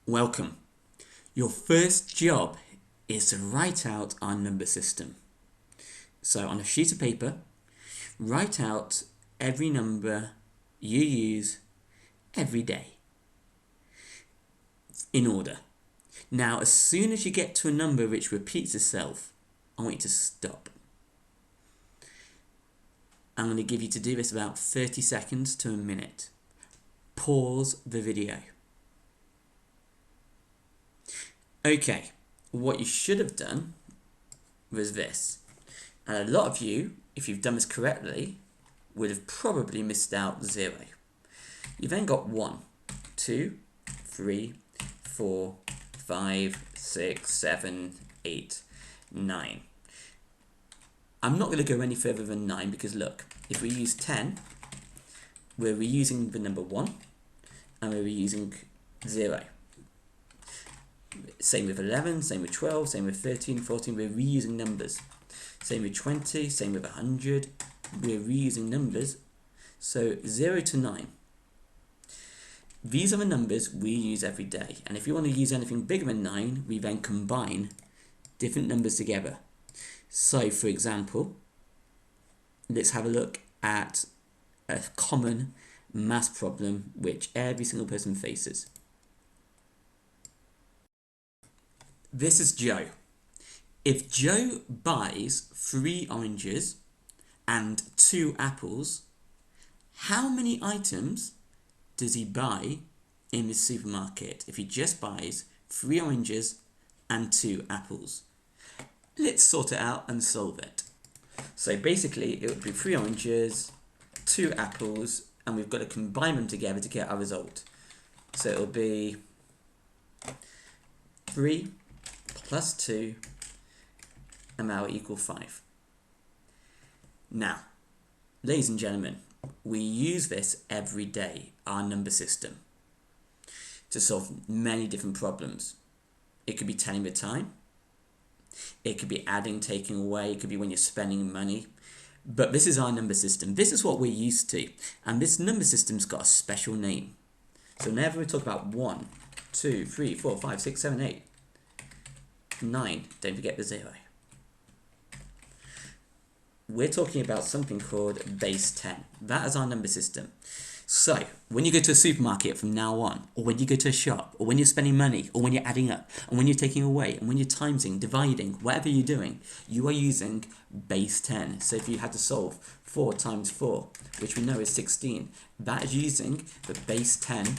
Welcome. Your first job is to write out our number system. So on a sheet of paper, write out every number you use every day in order. Now, as soon as you get to a number which repeats itself, I want you to stop. I'm going to give you to do this about 30 seconds to a minute. Pause the video. Okay, what you should have done was this. And a lot of you, if you've done this correctly, would have probably missed out 0. You then got 1, 2, 3, 4, 5, 6, 7, 8, 9. I'm not going to go any further than 9 because look, if we use 10, we're reusing the number 1 and we're reusing 0. Same with 11, same with 12, same with 13, 14, we're reusing numbers. Same with 20, same with 100, we're reusing numbers. So 0 to 9. These are the numbers we use every day. And if you want to use anything bigger than 9, we then combine different numbers together. So for example, let's have a look at a common math problem which every single person faces. This is Joe. If Joe buys 3 oranges and 2 apples, how many items does he buy in the supermarket if he just buys 3 oranges and 2 apples? Let's sort it out and solve it. So basically it would be 3 oranges, 2 apples, and we've got to combine them together to get our result. So it'll be 3 plus 2, and that will equal 5. Now, ladies and gentlemen, we use this every day, our number system, to solve many different problems. It could be telling the time, it could be adding, taking away, it could be when you're spending money. But this is our number system. This is what we're used to. And this number system's got a special name. So whenever we talk about 1, 2, 3, 4, 5, 6, 7, 8, 9, don't forget the 0. We're talking about something called base 10. That is our number system. So when you go to a supermarket from now on, or when you go to a shop, or when you're spending money, or when you're adding up, and when you're taking away, and when you're timesing, dividing, whatever you're doing, you are using base 10. So if you had to solve 4 times 4, which we know is 16, that is using the base 10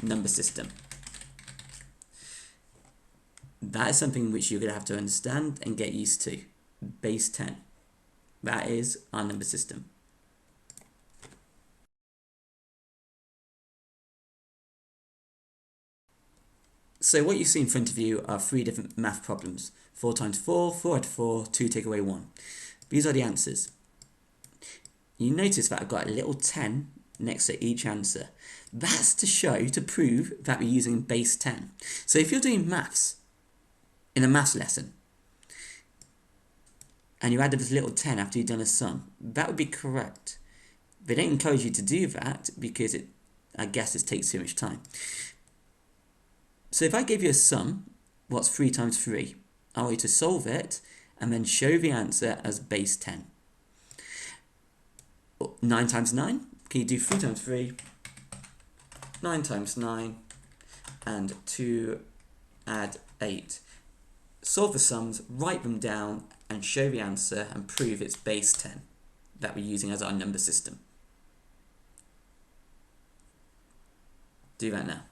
number system. That is something which you're going to have to understand and get used to. Base 10. That is our number system. So what you see in front of you are 3 different math problems. 4 times 4, 4 add 4, 2 take away 1. These are the answers. You notice that I've got a little 10 next to each answer. That's to show, to prove that we're using base 10. So if you're doing maths in a maths lesson, and you added this little 10 after you've done a sum, that would be correct. They don't encourage you to do that because I guess it takes too much time. So if I give you a sum, what's 3 times 3? I want you to solve it and then show the answer as base 10. 9 times 9, can you do 3 times 3? 9 times 9, and 2 add 8. Solve the sums, write them down, and show the answer and prove it's base 10 that we're using as our number system. Do that now.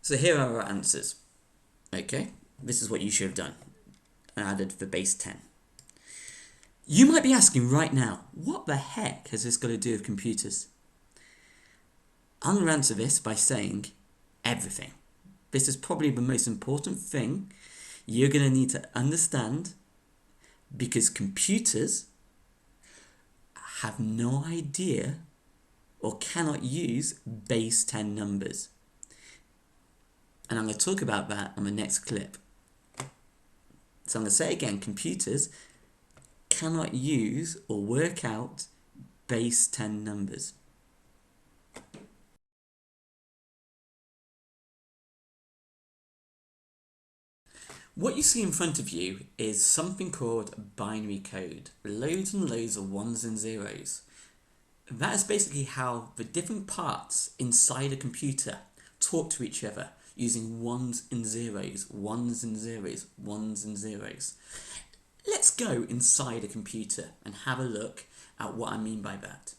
So here are our answers. Okay, this is what you should have done. I added the base 10. You might be asking right now, what the heck has this got to do with computers? I'm going to answer this by saying everything. This is probably the most important thing you're going to need to understand because computers have no idea or cannot use base 10 numbers. And I'm going to talk about that on the next clip. So I'm going to say again, computers cannot use or work out base 10 numbers. What you see in front of you is something called binary code, loads and loads of ones and zeros. That is basically how the different parts inside a computer talk to each other using ones and zeros, ones and zeros, ones and zeros. Let's go inside a computer and have a look at what I mean by that.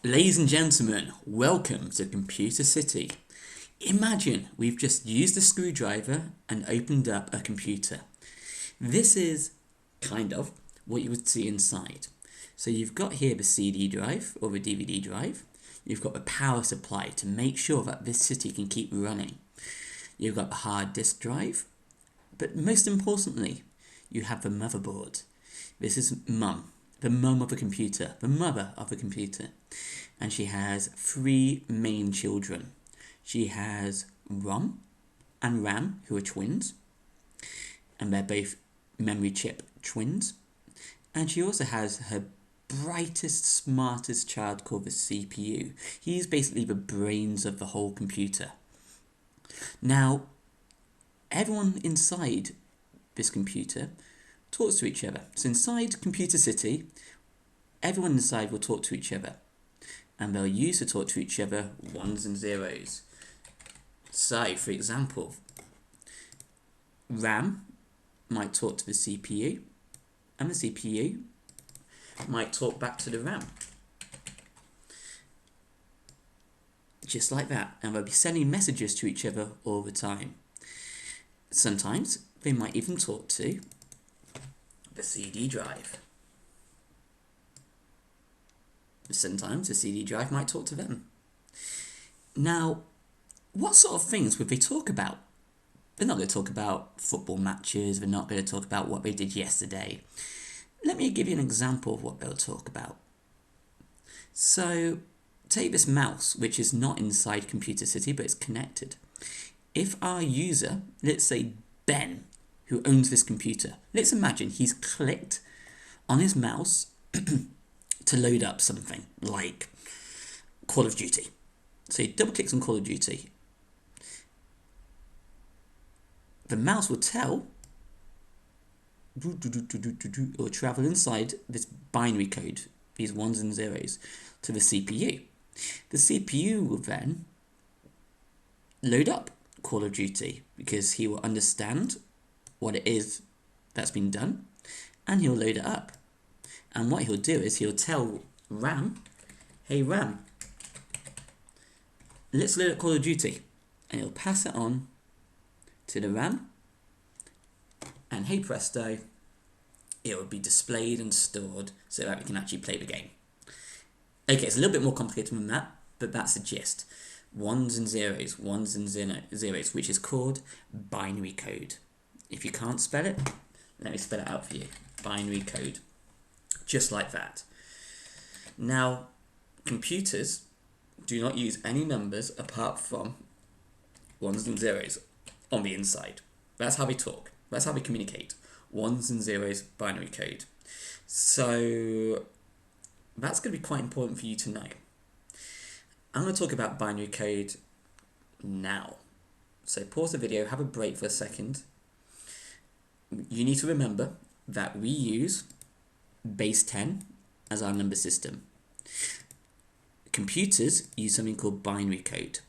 Ladies and gentlemen, welcome to Computer City. Imagine we've just used a screwdriver and opened up a computer. This is kind of what you would see inside. So you've got here the CD drive or the DVD drive. You've got the power supply to make sure that this city can keep running. You've got the hard disk drive, but most importantly, you have the motherboard. This is mum. The mum of a computer, the mother of a computer. And she has 3 main children. She has ROM and RAM, who are twins. And they're both memory chip twins. And she also has her brightest, smartest child called the CPU. He's basically the brains of the whole computer. Now, everyone inside this computer talks to each other. So inside Computer City, everyone inside will talk to each other. And they'll use to talk to each other ones and zeros. So, for example, RAM might talk to the CPU, and the CPU might talk back to the RAM. Just like that. And they'll be sending messages to each other all the time. Sometimes they might even talk to the CD drive. Sometimes the CD drive might talk to them. Now, what sort of things would they talk about? They're not going to talk about football matches, they're not going to talk about what they did yesterday. Let me give you an example of what they'll talk about. So, take this mouse, which is not inside Computer City, but it's connected. If our user, let's say Ben, who owns this computer, let's imagine he's clicked on his mouse to load up something like Call of Duty. So he double clicks on Call of Duty. The mouse will tell or travel inside this binary code, these ones and zeros, to the CPU. The CPU will then load up Call of Duty because he will understand what it is that's been done and he'll load it up. And what he'll do is he'll tell RAM, hey RAM, let's load up Call of Duty. And he'll pass it on to the RAM. And hey presto, it will be displayed and stored so that we can actually play the game. Okay, it's a little bit more complicated than that, but that's the gist. Ones and zeros, zeros, which is called binary code. If you can't spell it, let me spell it out for you. Binary code. Just like that. Now, computers do not use any numbers apart from ones and zeros on the inside. That's how they talk. That's how they communicate. Ones and zeros, binary code. So that's going to be quite important for you to know. I'm going to talk about binary code now. So pause the video, have a break for a second. You need to remember that we use base 10 as our number system. Computers use something called binary code.